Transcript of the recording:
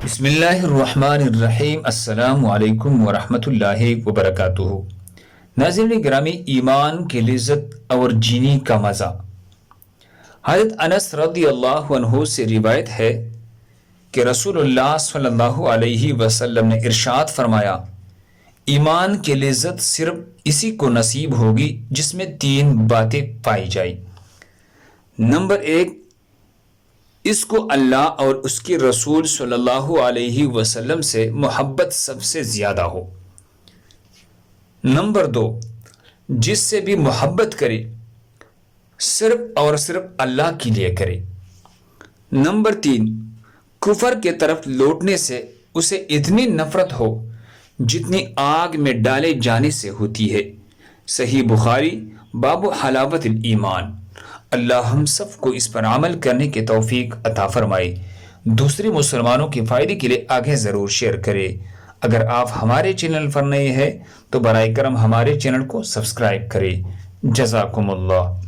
بسم اللہ الرحمن الرحیم۔ السلام علیکم ورحمۃ اللہ وبرکاتہ۔ ناظرین گرامی، ایمان کی لذت اور جینے کا مزہ۔ حضرت انس رضی اللہ عنہ سے روایت ہے کہ رسول اللہ صلی اللہ علیہ وسلم نے ارشاد فرمایا، ایمان کی لذت صرف اسی کو نصیب ہوگی جس میں تین باتیں پائی جائیں۔ نمبر ایک، اس کو اللہ اور اس کے رسول صلی اللہ علیہ وسلم سے محبت سب سے زیادہ ہو۔ نمبر دو، جس سے بھی محبت کرے صرف اور صرف اللہ کے لیے کرے۔ نمبر تین، کفر کے طرف لوٹنے سے اسے اتنی نفرت ہو جتنی آگ میں ڈالے جانے سے ہوتی ہے۔ صحیح بخاری، باب حلاوت الایمان۔ اللہ ہم سب کو اس پر عمل کرنے کی توفیق عطا فرمائے۔ دوسرے مسلمانوں کے فائدے کے لیے آگے ضرور شیئر کرے۔ اگر آپ ہمارے چینل پر نئے ہیں تو برائے کرم ہمارے چینل کو سبسکرائب کریں۔ جزاکم اللہ۔